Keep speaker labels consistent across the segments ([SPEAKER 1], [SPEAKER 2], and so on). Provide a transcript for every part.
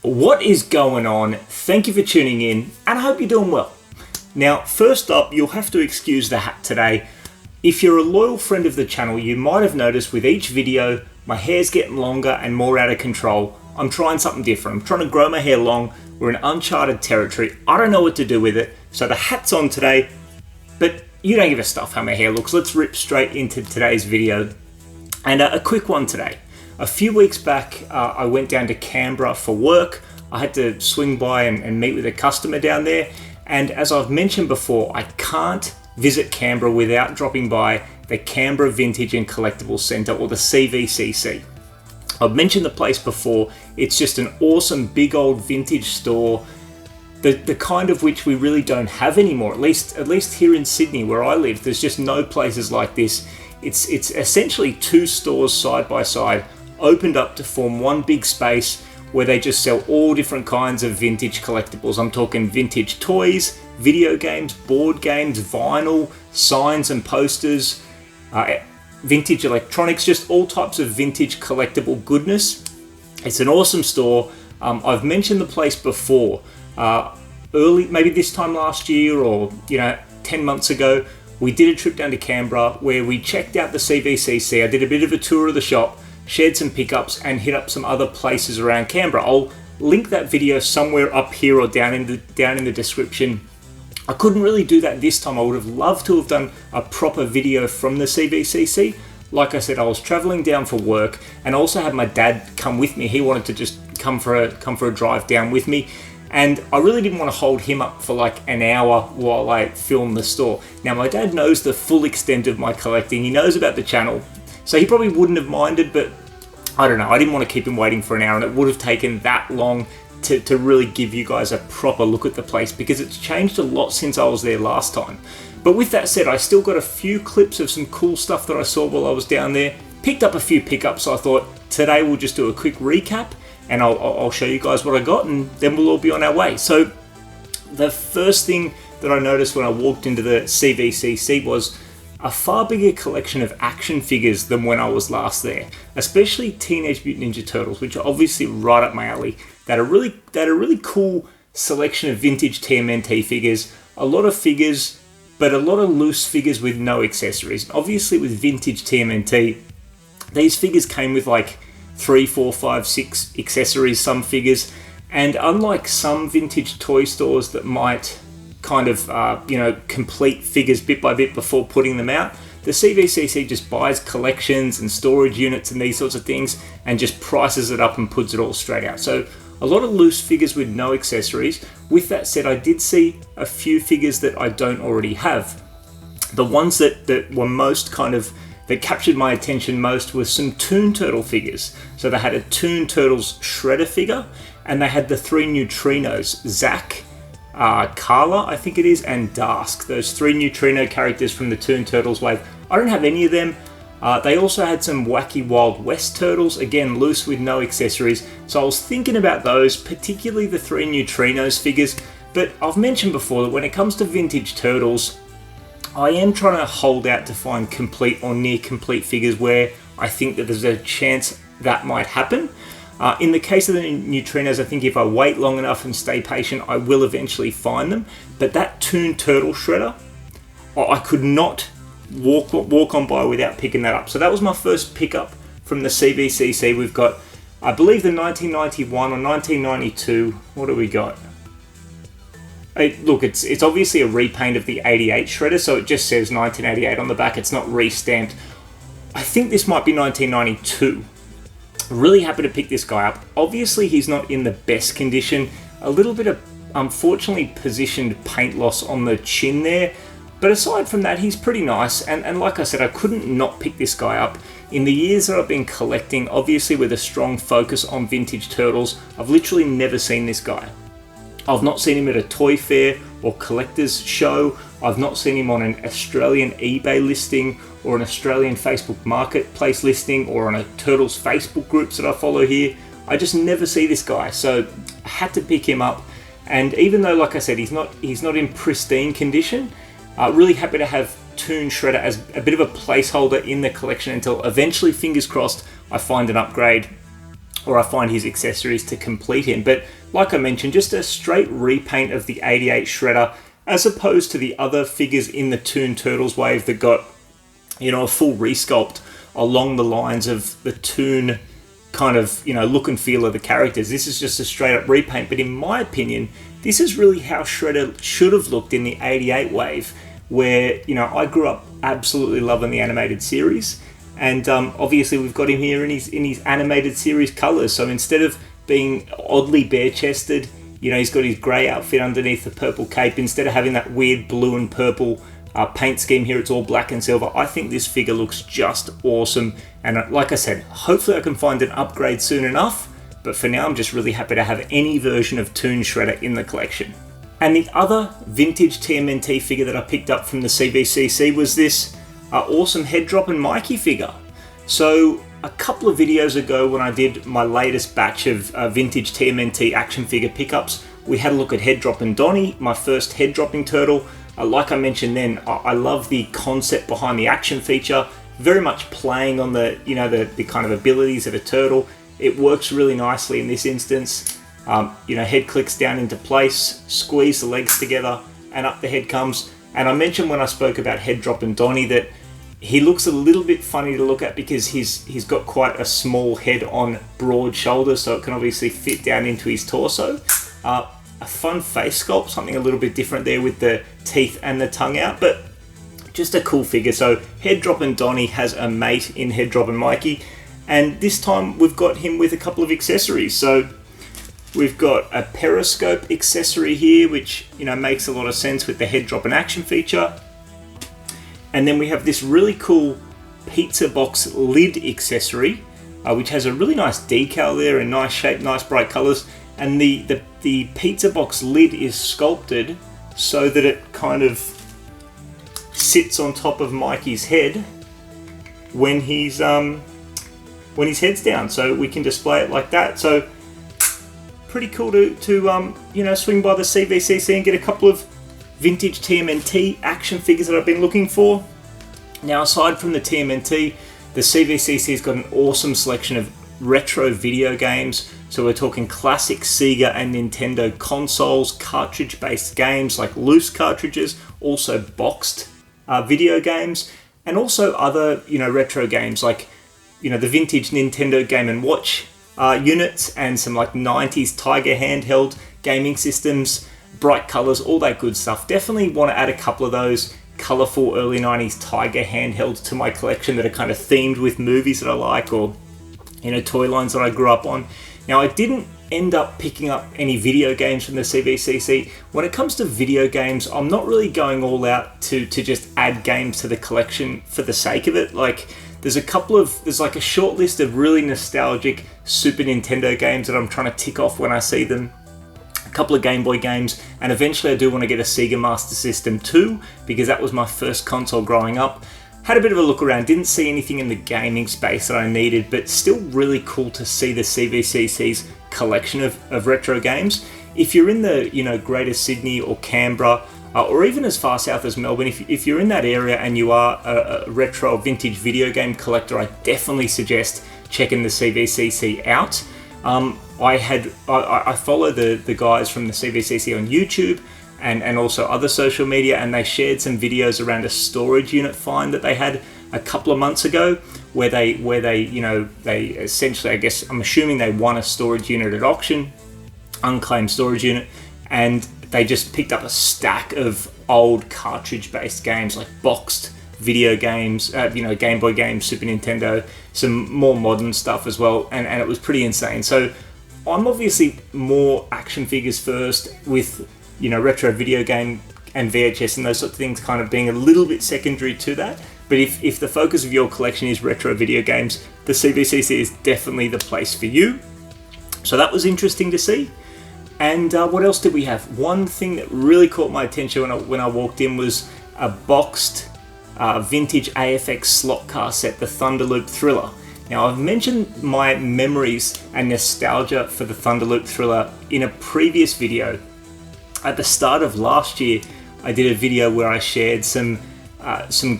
[SPEAKER 1] What is going on? Thank you for tuning in, and I hope you're doing well. Now, first up, you'll have to excuse the hat today. If you're a loyal friend of the channel, you might have noticed with each video, my hair's getting longer and more out of control. I'm trying something different. I'm trying to grow my hair long. We're in uncharted territory. I don't know what to do with it, so the hat's on today, but you don't give a stuff how my hair looks. Let's rip straight into today's video. And a quick one today. A few weeks back, I went down to Canberra for work. I had to swing by and meet with a customer down there. And as I've mentioned before, I can't visit Canberra without dropping by the Canberra Vintage and Collectible Centre, or the CVCC. I've mentioned the place before. It's just an awesome big old vintage store, the kind of which we really don't have anymore. At least here in Sydney where I live, there's just no places like this. It's essentially two stores side by side, opened up to form one big space where they just sell all different kinds of vintage collectibles. I'm talking vintage toys, video games, board games, vinyl, signs and posters, vintage electronics, just all types of vintage collectible goodness. It's an awesome store. I've mentioned the place before, early, maybe this time last year or 10 months ago. We did a trip down to Canberra where we checked out the CVCC. I did a bit of a tour of the shop, shared some pickups, and hit up some other places around Canberra. I'll link that video somewhere up here or down in the description. I couldn't really do that this time. I would have loved to have done a proper video from the CVCC. Like I said, I was traveling down for work and also had my dad come with me. He wanted to just come for a drive down with me. And I really didn't want to hold him up for like an hour while I filmed the store. Now, my dad knows the full extent of my collecting. He knows about the channel, so he probably wouldn't have minded, but I don't know. I didn't want to keep him waiting for an hour, and it would have taken that long to really give you guys a proper look at the place, because it's changed a lot since I was there last time. But with that said, I still got a few clips of some cool stuff that I saw while I was down there. Picked up a few pickups, so I thought today we'll just do a quick recap, and I'll show you guys what I got, and then we'll all be on our way. So the first thing that I noticed when I walked into the CVCC was a far bigger collection of action figures than when I was last there, especially Teenage Mutant Ninja Turtles, which are obviously right up my alley. That are really cool selection of vintage TMNT figures. A lot of figures, but a lot of loose figures with no accessories. Obviously with vintage TMNT, these figures came with like 3, 4, 5, 6 accessories, some figures, and unlike some vintage toy stores that might kind of complete figures bit by bit before putting them out, the CVCC just buys collections and storage units and these sorts of things and just prices it up and puts it all straight out. So a lot of loose figures with no accessories. With that said, I did see a few figures that I don't already have. The ones that were most that captured my attention most was some Toon Turtle figures. So they had a Toon Turtles Shredder figure, and they had the 3 Neutrinos, Zack, Carla, I think it is, and Dask. Those 3 Neutrino characters from the Toon Turtles wave. I don't have any of them. They also had some wacky Wild West turtles, again loose with no accessories. So I was thinking about those, particularly the 3 Neutrinos figures. But I've mentioned before that when it comes to vintage turtles, I am trying to hold out to find complete or near complete figures where I think that there's a chance that might happen. In the case of the Neutrinos, I think if I wait long enough and stay patient, I will eventually find them. But that Toon Turtle Shredder, I could not walk on by without picking that up. So that was my first pickup from the CVCC. We've got, I believe, the 1991 or 1992. What do we got? Look, it's obviously a repaint of the 88 Shredder, so it just says 1988 on the back. It's not re-stamped. I think this might be 1992. Really happy to pick this guy up. Obviously, he's not in the best condition. A little bit of, unfortunately, positioned paint loss on the chin there. But aside from that, he's pretty nice. And like I said, I couldn't not pick this guy up. In the years that I've been collecting, obviously with a strong focus on vintage turtles, I've literally never seen this guy. I've not seen him at a toy fair or collector's show. I've not seen him on an Australian eBay listing or an Australian Facebook Marketplace listing or on a Turtles Facebook groups that I follow here. I just never see this guy, so I had to pick him up. And even though, like I said, he's not in pristine condition, really happy to have Toon Shredder as a bit of a placeholder in the collection until eventually, fingers crossed, I find an upgrade. or I find his accessories to complete him. But like I mentioned, just a straight repaint of the 88 Shredder, as opposed to the other figures in the Toon Turtles wave that got, you know, a full resculpt along the lines of the Toon kind of, you know, look and feel of the characters. This is just a straight up repaint, but in my opinion, this is really how Shredder should have looked in the 88 wave, where, you know, I grew up absolutely loving the animated series, and obviously we've got him here in his animated series colors. So instead of being oddly bare-chested, you know, he's got his grey outfit underneath the purple cape. Instead of having that weird blue and purple paint scheme here, it's all black and silver. I think this figure looks just awesome, and like I said, hopefully I can find an upgrade soon enough, but for now I'm just really happy to have any version of Toon Shredder in the collection. And the other vintage TMNT figure that I picked up from the CVCC was this awesome Head Droppin' Mikey figure. So a couple of videos ago, when I did my latest batch of vintage TMNT action figure pickups, we had a look at Head Droppin' Donnie, my first head dropping turtle. Like I mentioned then, I love the concept behind the action feature, very much playing on the, you know, the kind of abilities of a turtle. It works really nicely in this instance. You know, head clicks down into place, squeeze the legs together, and up the head comes. And I mentioned when I spoke about Head Droppin' Donnie that he looks a little bit funny to look at because he's got quite a small head on broad shoulders, so it can obviously fit down into his torso. A fun face sculpt, something a little bit different there with the teeth and the tongue out, but just a cool figure. So Head Droppin' Donnie has a mate in Head Droppin' Mikey, and this time we've got him with a couple of accessories. So we've got a periscope accessory here, which, you know, makes a lot of sense with the Head Droppin' action feature. And then we have this really cool pizza box lid accessory, which has a really nice decal there, a nice shape, nice bright colors. And the pizza box lid is sculpted so that it kind of sits on top of Mikey's head when his head's down, so we can display it like that. So pretty cool to you know, swing by the CVCC and get a couple of vintage TMNT action figures that I've been looking for. Now, aside from the TMNT, the CVCC's got an awesome selection of retro video games. So we're talking classic Sega and Nintendo consoles, cartridge-based games like loose cartridges, also boxed video games, and also other, you know, retro games like, you know, the vintage Nintendo Game & Watch units, and some like 90s Tiger handheld gaming systems, bright colors, all that good stuff. Definitely want to add a couple of those colorful early 90s Tiger handhelds to my collection that are kind of themed with movies that I like, or, you know, toy lines that I grew up on. Now, I didn't end up picking up any video games from the CVCC. When it comes to video games, I'm not really going all out to just add games to the collection for the sake of it. Like, there's like a short list of really nostalgic Super Nintendo games that I'm trying to tick off when I see them. A couple of Game Boy games, and eventually I do want to get a Sega Master System 2, because that was my first console growing up. Had a bit of a look around, didn't see anything in the gaming space that I needed, but still really cool to see the CVCC's collection of retro games. If you're in the, you know, Greater Sydney or Canberra, or even as far south as Melbourne, if you're in that area and you are a retro vintage video game collector, I definitely suggest checking the CVCC out. I follow the guys from the CVCC on YouTube and also other social media, and they shared some videos around a storage unit find that they had a couple of months ago, where they you know, they essentially, I guess, I'm assuming they won a storage unit at auction, unclaimed storage unit, and they just picked up a stack of old cartridge-based games, like boxed video games, you know, Game Boy games, Super Nintendo, some more modern stuff as well, and it was pretty insane. So I'm obviously more action figures first, with, you know, retro video game and VHS and those sorts of things kind of being a little bit secondary to that. But if the focus of your collection is retro video games, the CVCC is definitely the place for you. So that was interesting to see. And what else did we have? One thing that really caught my attention when I walked in was a boxed vintage AFX slot car set, the Thunderloop Thriller. Now, I've mentioned my memories and nostalgia for the Thunderloop Thriller in a previous video. At the start of last year, I did a video where I shared some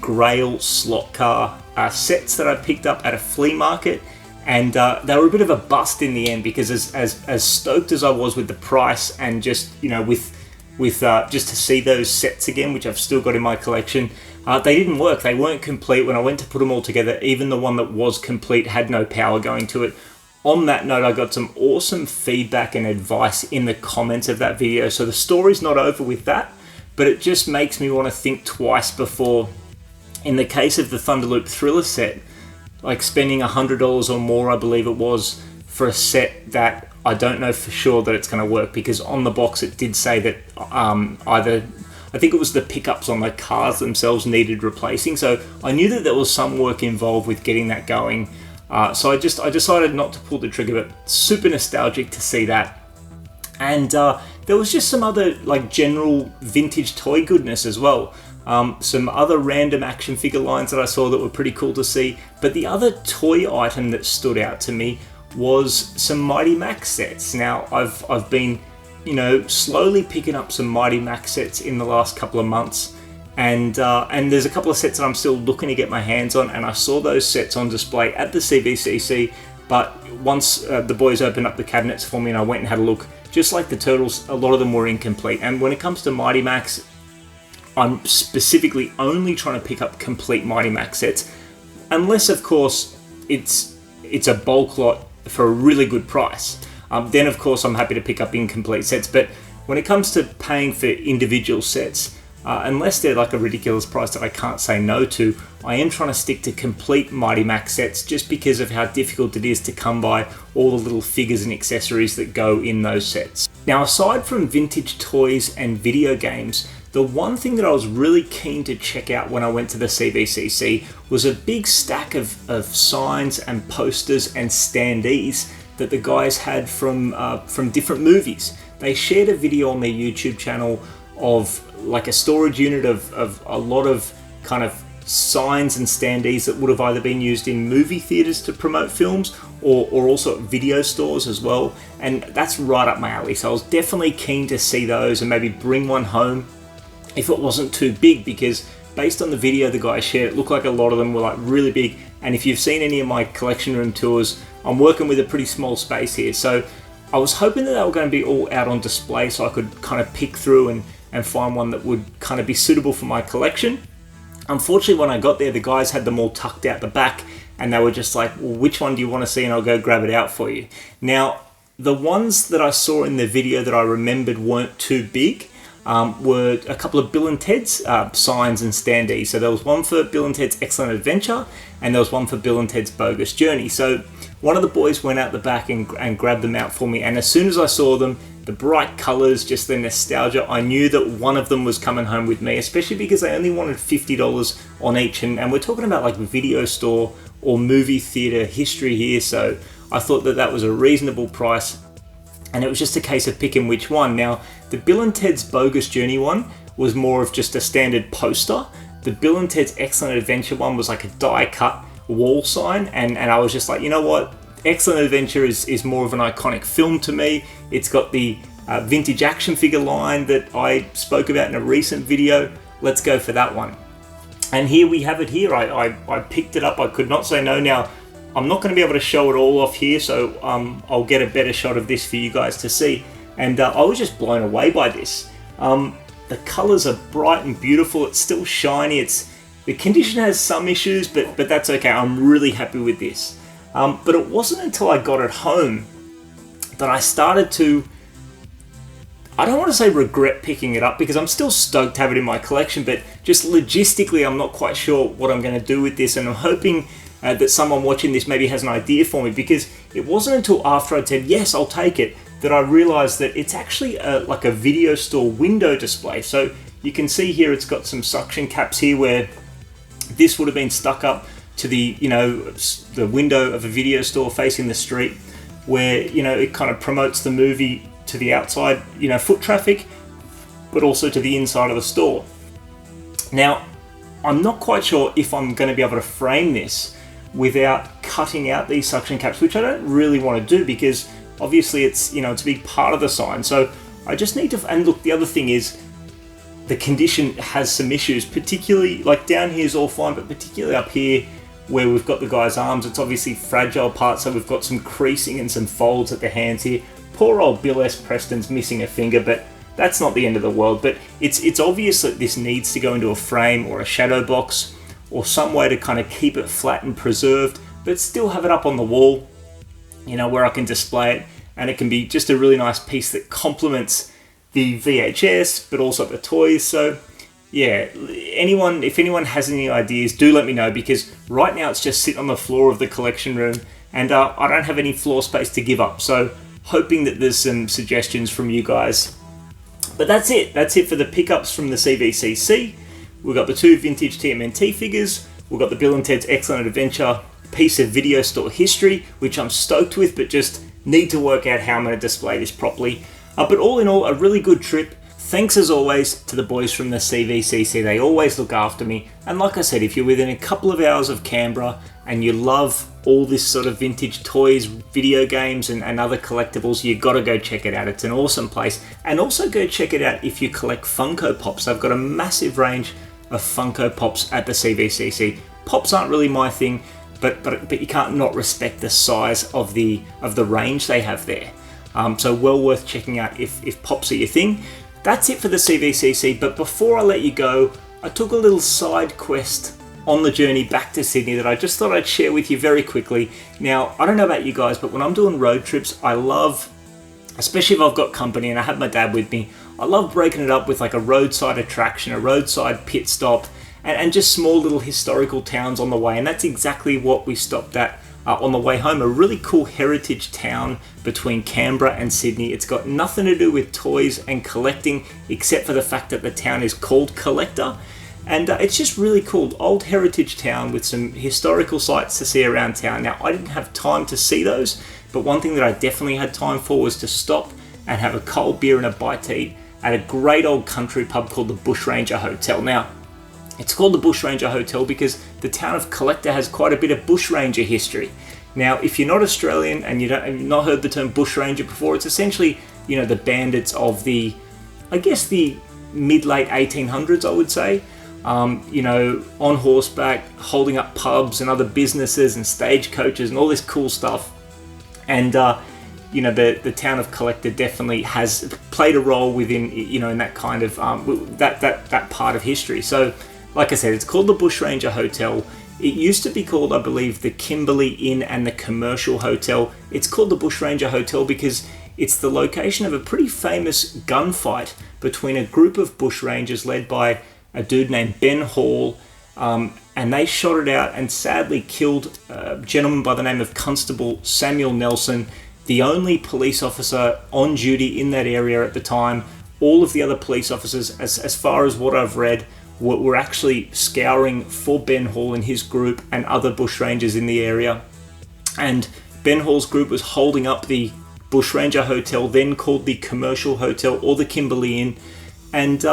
[SPEAKER 1] Grail slot car sets that I picked up at a flea market, and they were a bit of a bust in the end, because as stoked as I was with the price, and just, you know, with just to see those sets again, which I've still got in my collection, they didn't work. They weren't complete. When I went to put them all together, even the one that was complete had no power going to it. On that note, I got some awesome feedback and advice in the comments of that video, so the story's not over with that, but it just makes me want to think twice before, in the case of the Thunderloop Thriller set, like spending $100 or more, I believe it was, for a set that I don't know for sure that it's going to work, because on the box it did say that either, I think it was the pickups on the cars themselves needed replacing, so I knew that there was some work involved with getting that going. So I decided not to pull the trigger, but super nostalgic to see that. And there was just some other like general vintage toy goodness as well. Some other random action figure lines that I saw that were pretty cool to see. But the other toy item that stood out to me was some Mighty Max sets. Now I've been, you know, slowly picking up some Mighty Max sets in the last couple of months. And there's a couple of sets that I'm still looking to get my hands on, and I saw those sets on display at the CVCC, but once the boys opened up the cabinets for me and I went and had a look, just like the Turtles, a lot of them were incomplete. And when it comes to Mighty Max, I'm specifically only trying to pick up complete Mighty Max sets, unless of course it's a bulk lot for a really good price. Then of course I'm happy to pick up incomplete sets, but when it comes to paying for individual sets, unless they're like a ridiculous price that I can't say no to, I am trying to stick to complete Mighty Max sets, just because of how difficult it is to come by all the little figures and accessories that go in those sets. Now, aside from vintage toys and video games, the one thing that I was really keen to check out when I went to the CVCC was a big stack of signs and posters and standees that the guys had from different movies. They shared a video on their YouTube channel of like a storage unit of a lot of kind of signs and standees that would have either been used in movie theaters to promote films, or also at video stores as well, and that's right up my alley. So I was definitely keen to see those and maybe bring one home if it wasn't too big, because based on the video the guys shared, it looked like a lot of them were like really big. And if you've seen any of my collection room tours, I'm working with a pretty small space here, so I was hoping that they were going to be all out on display so I could kind of pick through and find one that would kind of be suitable for my collection. Unfortunately, when I got there, the guys had them all tucked out the back, and they were just like, well, which one do you want to see, and I'll go grab it out for you. Now, the ones that I saw in the video that I remembered weren't too big were a couple of Bill and Ted's signs and standees. So there was one for Bill and Ted's Excellent Adventure, and there was one for Bill and Ted's Bogus Journey. So one of the boys went out the back and grabbed them out for me, and as soon as I saw them, the bright colours, just the nostalgia, I knew that one of them was coming home with me, especially because they only wanted $50 on each, and we're talking about like video store or movie theatre history here, so I thought that that was a reasonable price, and it was just a case of picking which one. Now, the Bill and Ted's Bogus Journey one was more of just a standard poster. The Bill and Ted's Excellent Adventure one was like a die-cut wall sign, and I was just like, you know what? Excellent Adventure is more of an iconic film to me. It's got the vintage action figure line that I spoke about in a recent video. Let's go for that one. And here we have it here. I picked it up. I could not say no. Now, I'm not going to be able to show it all off here, so I'll get a better shot of this for you guys to see. And I was just blown away by this. The colors are bright and beautiful. It's still shiny. The condition has some issues, but that's okay. I'm really happy with this. But it wasn't until I got it home that I started to, I don't want to say regret picking it up, because I'm still stoked to have it in my collection, but just logistically I'm not quite sure what I'm going to do with this, and I'm hoping that someone watching this maybe has an idea for me, because it wasn't until after I said yes, I'll take it, that I realized that it's actually like a video store window display. So you can see here it's got some suction caps here where this would have been stuck up to the, you know, the window of a video store facing the street, where, you know, it kind of promotes the movie to the outside, you know, foot traffic, but also to the inside of the store. Now, I'm not quite sure if I'm going to be able to frame this without cutting out these suction caps, which I don't really want to do, because obviously it's, you know, it's a big part of the sign. So I just need to, and look, the other thing is the condition has some issues, particularly like down here is all fine, but particularly up here where we've got the guy's arms. It's obviously fragile parts, so we've got some creasing and some folds at the hands here. Poor old Bill S. Preston's missing a finger, but that's not the end of the world. But it's obvious that this needs to go into a frame or a shadow box or some way to kind of keep it flat and preserved, but still have it up on the wall, you know, where I can display it, and it can be just a really nice piece that complements the VHS, but also the toys. So yeah, if anyone has any ideas, do let me know, because right now it's just sitting on the floor of the collection room, and I don't have any floor space to give up. So hoping that there's some suggestions from you guys. But that's it for the pickups from the CVCC. We've got the 2 vintage TMNT figures. We've got the Bill and Ted's Excellent Adventure piece of video store history, which I'm stoked with, but just need to work out how I'm going to display this properly. But all in all, a really good trip. Thanks as always to the boys from the CVCC. They always look after me. And like I said, if you're within a couple of hours of Canberra and you love all this sort of vintage toys, video games and other collectibles, you've got to go check it out. It's an awesome place. And also go check it out if you collect Funko Pops. They've got a massive range of Funko Pops at the CVCC. Pops aren't really my thing, but you can't not respect the size of the range they have there. So well worth checking out if Pops are your thing. That's it for the CVCC, but before I let you go, I took a little side quest on the journey back to Sydney that I just thought I'd share with you very quickly. Now, I don't know about you guys, but when I'm doing road trips, I love, especially if I've got company and I have my dad with me, I love breaking it up with like a roadside attraction, a roadside pit stop, and just small little historical towns on the way. And that's exactly what we stopped at on the way home. A really cool heritage town between Canberra and Sydney. It's got nothing to do with toys and collecting, except for the fact that the town is called Collector. And it's just really cool. Old heritage town with some historical sites to see around town. Now, I didn't have time to see those, but one thing that I definitely had time for was to stop and have a cold beer and a bite to eat at a great old country pub called the Bushranger Hotel. Now, it's called the Bushranger Hotel because the town of Collector has quite a bit of bushranger history. Now, if you're not Australian and you've not heard the term bushranger before, it's essentially, you know, the bandits of the, I guess, the mid-late 1800s, I would say. You know, on horseback, holding up pubs and other businesses and stagecoaches and all this cool stuff. And, you know, the town of Collector definitely has played a role within, you know, in that kind of, that part of history. So, like I said, it's called the Bushranger Hotel. It used to be called, I believe, the Kimberley Inn and the Commercial Hotel. It's called the Bushranger Hotel because it's the location of a pretty famous gunfight between a group of bushrangers led by a dude named Ben Hall, and they shot it out and sadly killed a gentleman by the name of Constable Samuel Nelson, the only police officer on duty in that area at the time. All of the other police officers, as far as what I've read, were actually scouring for Ben Hall and his group and other bushrangers in the area. And Ben Hall's group was holding up the Bushranger Hotel, then called the Commercial Hotel or the Kimberley Inn. And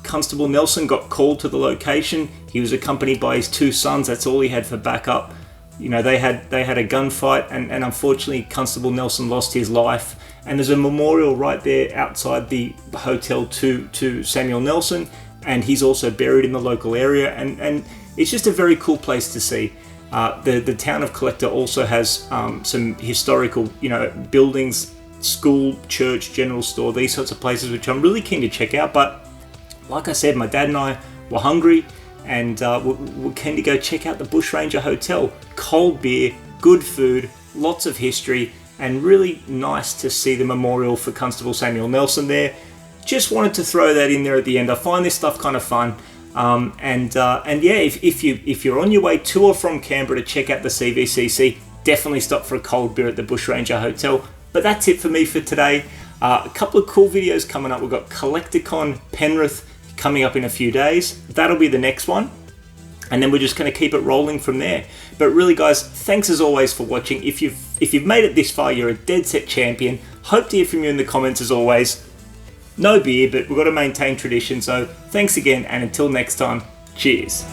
[SPEAKER 1] Constable Nelson got called to the location. He was accompanied by his 2 sons. That's all he had for backup. You know, they had a gunfight, and unfortunately Constable Nelson lost his life. And there's a memorial right there outside the hotel to Samuel Nelson, and he's also buried in the local area, and it's just a very cool place to see. The town of Collector also has some historical, you know, buildings, school, church, general store, these sorts of places, which I'm really keen to check out. But like I said, my dad and I were hungry, and we're keen to go check out the Bushranger Hotel. Cold beer, good food, lots of history, and really nice to see the memorial for Constable Samuel Nelson there. Just wanted to throw that in there at the end. I find this stuff kind of fun. And yeah, if you're on your way to or from Canberra to check out the CVCC, definitely stop for a cold beer at the Bushranger Hotel. But that's it for me for today. A couple of cool videos coming up. We've got Collecticon Penrith coming up in a few days. That'll be the next one. And then we're just going to keep it rolling from there. But really, guys, thanks as always for watching. If you've made it this far, you're a dead set champion. Hope to hear from you in the comments as always. No beer, but we've got to maintain tradition. So thanks again, and until next time, cheers.